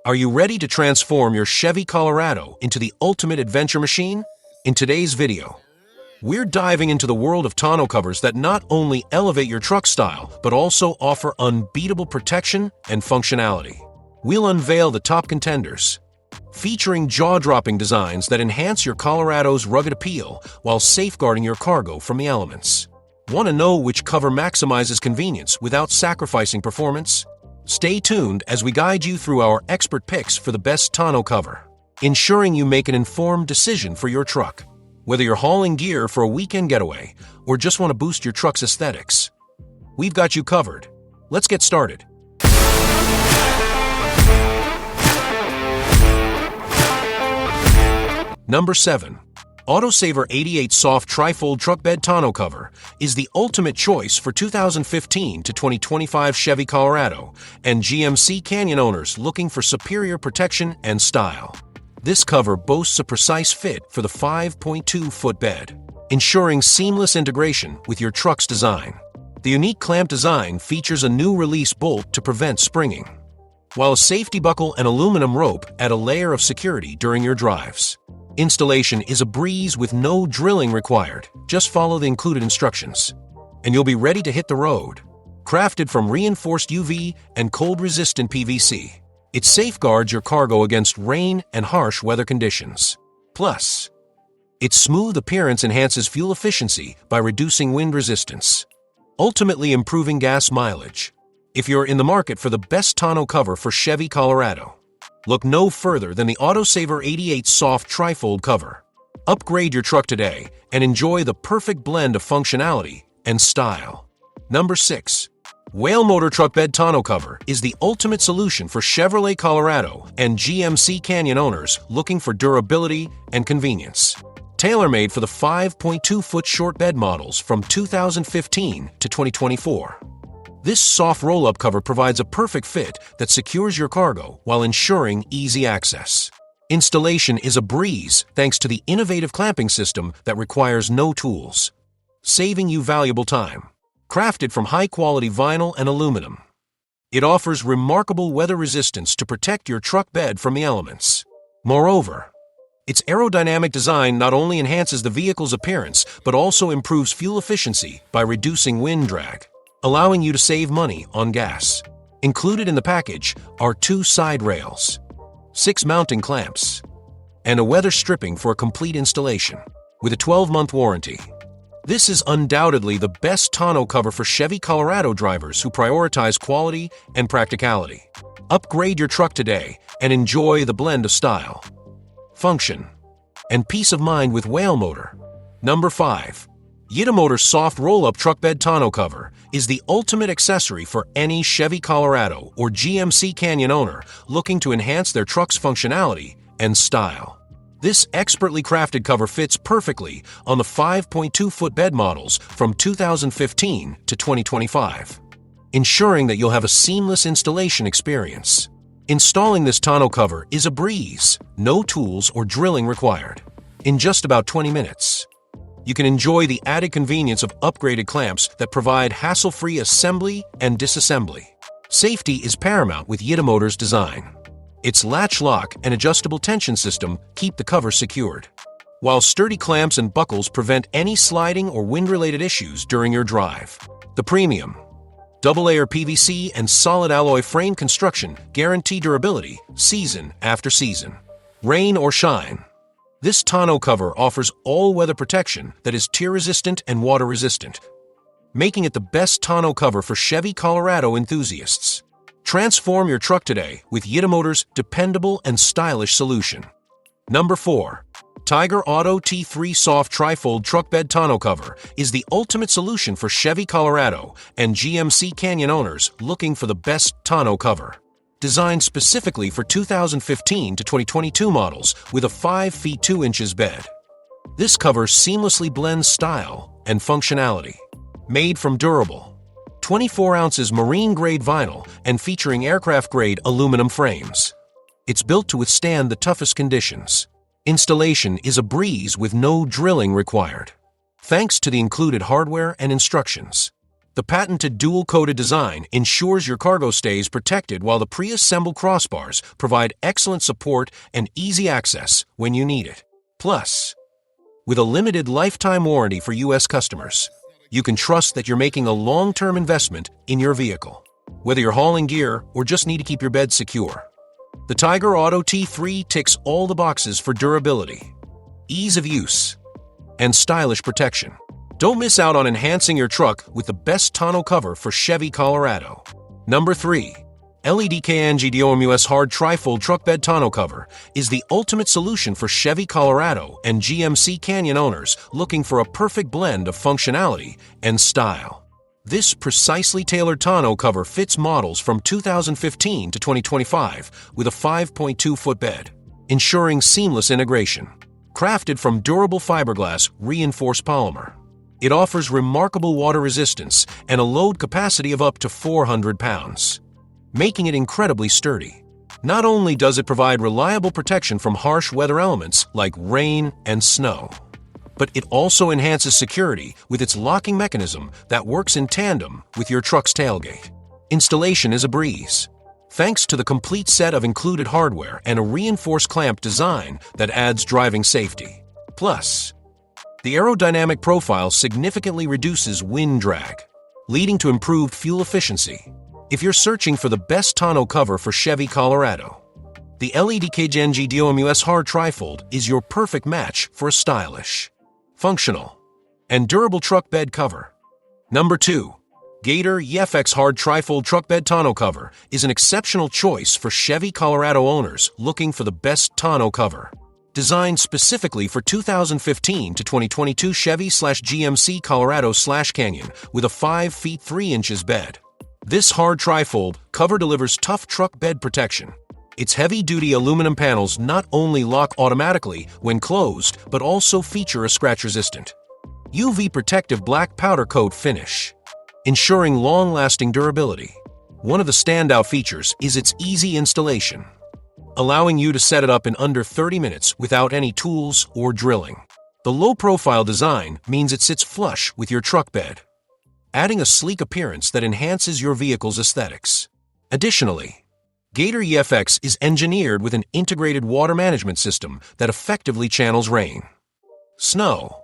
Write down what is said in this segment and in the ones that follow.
Are you ready to transform your Chevy Colorado into the ultimate adventure machine? In today's video, we're diving into the world of tonneau covers that not only elevate your truck style, but also offer unbeatable protection and functionality. We'll unveil the top contenders, featuring jaw-dropping designs that enhance your Colorado's rugged appeal while safeguarding your cargo from the elements. Want to know which cover maximizes convenience without sacrificing performance? Stay tuned as we guide you through our expert picks for the best tonneau cover, ensuring you make an informed decision for your truck. Whether you're hauling gear for a weekend getaway or just want to boost your truck's aesthetics, we've got you covered. Let's get started. Number 7. Autosaver 88 Soft Trifold Truck Bed Tonneau Cover is the ultimate choice for 2015 to 2025 Chevy Colorado and GMC Canyon owners looking for superior protection and style. This cover boasts a precise fit for the 5.2-foot bed, ensuring seamless integration with your truck's design. The unique clamp design features a new release bolt to prevent springing, while a safety buckle and aluminum rope add a layer of security during your drives. Installation is a breeze with no drilling required. Just follow the included instructions, and you'll be ready to hit the road. Crafted from reinforced UV and cold-resistant PVC, it safeguards your cargo against rain and harsh weather conditions. Plus, its smooth appearance enhances fuel efficiency by reducing wind resistance, ultimately improving gas mileage. If you're in the market for the best tonneau cover for Chevy Colorado, look no further than the Autosaver 88 Soft Trifold cover. Upgrade your truck today and enjoy the perfect blend of functionality and style. Number 6. Yitamotor Truck Bed Tonneau Cover is the ultimate solution for Chevrolet Colorado and GMC Canyon owners looking for durability and convenience. Tailor-made for the 5.2-foot short bed models from 2015 to 2024. This soft roll-up cover provides a perfect fit that secures your cargo while ensuring easy access. Installation is a breeze thanks to the innovative clamping system that requires no tools, saving you valuable time. Crafted from high-quality vinyl and aluminum, it offers remarkable weather resistance to protect your truck bed from the elements. Moreover, its aerodynamic design not only enhances the vehicle's appearance but also improves fuel efficiency by reducing wind drag, allowing you to save money on gas. Included in the package are 2 side rails, 6 mounting clamps, and a weather stripping for a complete installation, with a 12-month warranty. This is undoubtedly the best tonneau cover for Chevy Colorado drivers who prioritize quality and practicality. Upgrade your truck today and enjoy the blend of style, function, and peace of mind with Yitamotor. Number 5. Yitamotor Soft Roll-Up Truck Bed Tonneau Cover is the ultimate accessory for any Chevy Colorado or GMC Canyon owner looking to enhance their truck's functionality and style. This expertly crafted cover fits perfectly on the 5.2-foot bed models from 2015 to 2025, ensuring that you'll have a seamless installation experience. Installing this tonneau cover is a breeze, no tools or drilling required. In just about 20 minutes, you can enjoy the added convenience of upgraded clamps that provide hassle-free assembly and disassembly. Safety is paramount with Yitamotor's design. Its latch lock and adjustable tension system keep the cover secured, while sturdy clamps and buckles prevent any sliding or wind-related issues during your drive. The premium double-layer PVC and solid alloy frame construction guarantee durability season after season. Rain or shine, this tonneau cover offers all-weather protection that is tear-resistant and water-resistant, making it the best tonneau cover for Chevy Colorado enthusiasts. Transform your truck today with Yitamotor's dependable and stylish solution. Number 4. Tyger Auto T3 Soft Trifold Truck Bed Tonneau Cover is the ultimate solution for Chevy Colorado and GMC Canyon owners looking for the best tonneau cover. Designed specifically for 2015 to 2022 models with a 5 feet 2 inches bed, this cover seamlessly blends style and functionality. Made from durable 24 ounces marine-grade vinyl and featuring aircraft-grade aluminum frames, it's built to withstand the toughest conditions. Installation is a breeze with no drilling required, thanks to the included hardware and instructions. The patented dual-coated design ensures your cargo stays protected while the pre-assembled crossbars provide excellent support and easy access when you need it. Plus, with a limited lifetime warranty for U.S. customers, you can trust that you're making a long-term investment in your vehicle. Whether you're hauling gear or just need to keep your bed secure, the Tyger Auto T3 ticks all the boxes for durability, ease of use, and stylish protection. Don't miss out on enhancing your truck with the best tonneau cover for Chevy Colorado. Number 3. LEDKingdomus Hard Trifold Truck Bed Tonneau Cover is the ultimate solution for Chevy Colorado and GMC Canyon owners looking for a perfect blend of functionality and style. This precisely tailored tonneau cover fits models from 2015 to 2025 with a 5.2-foot bed, ensuring seamless integration. Crafted from durable fiberglass reinforced polymer, it offers remarkable water resistance and a load capacity of up to 400 pounds, making it incredibly sturdy. Not only does it provide reliable protection from harsh weather elements like rain and snow, but it also enhances security with its locking mechanism that works in tandem with your truck's tailgate. Installation is a breeze, thanks to the complete set of included hardware and a reinforced clamp design that adds driving safety. Plus, the aerodynamic profile significantly reduces wind drag, leading to improved fuel efficiency. If you're searching for the best tonneau cover for Chevy Colorado, the LEDKingdomus Hard Trifold is your perfect match for a stylish, functional, and durable truck bed cover. Number 2. Gator EFX Hard Trifold Truck Bed Tonneau Cover is an exceptional choice for Chevy Colorado owners looking for the best tonneau cover. Designed specifically for 2015 to 2022 Chevy/GMC Colorado/Canyon with a 5 feet 3 inches bed. This hard trifold cover delivers tough truck bed protection. Its heavy-duty aluminum panels not only lock automatically when closed, but also feature a scratch-resistant, UV protective black powder coat finish, ensuring long-lasting durability. One of the standout features is its easy installation, allowing you to set it up in under 30 minutes without any tools or drilling. The low-profile design means it sits flush with your truck bed, adding a sleek appearance that enhances your vehicle's aesthetics. Additionally, Gator EFX is engineered with an integrated water management system that effectively channels rain, snow,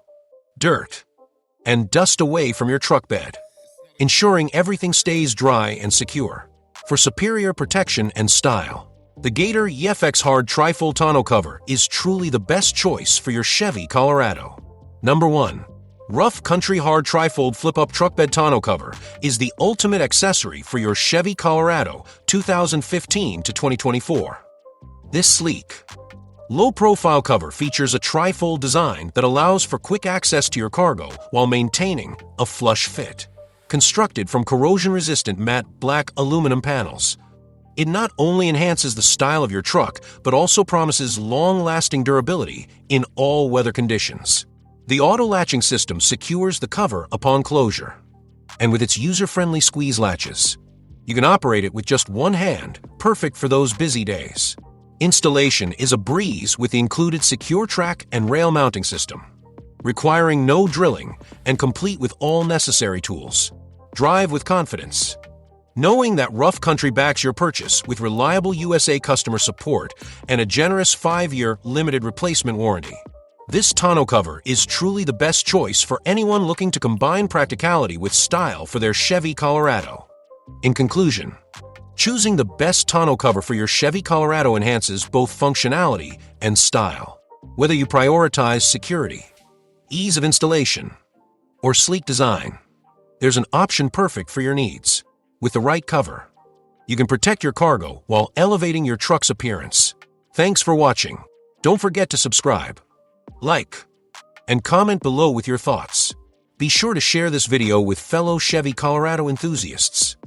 dirt, and dust away from your truck bed, ensuring everything stays dry and secure. For superior protection and style, the Gator EFX Hard Trifold Tonneau Cover is truly the best choice for your Chevy Colorado. Number 1. Rough Country Hard Trifold Flip-Up Truck Bed Tonneau Cover is the ultimate accessory for your Chevy Colorado 2015 to 2024. This sleek, low-profile cover features a trifold design that allows for quick access to your cargo while maintaining a flush fit. Constructed from corrosion-resistant matte black aluminum panels, it not only enhances the style of your truck, but also promises long-lasting durability in all weather conditions. The auto-latching system secures the cover upon closure, and with its user-friendly squeeze latches, you can operate it with just one hand, perfect for those busy days. Installation is a breeze with the included secure track and rail mounting system, requiring no drilling and complete with all necessary tools. Drive with confidence, knowing that Rough Country backs your purchase with reliable USA customer support and a generous 5-year limited replacement warranty. This tonneau cover is truly the best choice for anyone looking to combine practicality with style for their Chevy Colorado. In conclusion, choosing the best tonneau cover for your Chevy Colorado enhances both functionality and style. Whether you prioritize security, ease of installation, or sleek design, there's an option perfect for your needs. With the right cover, you can protect your cargo while elevating your truck's appearance. Thanks for watching. Don't forget to subscribe, like, and comment below with your thoughts. Be sure to share this video with fellow Chevy Colorado enthusiasts.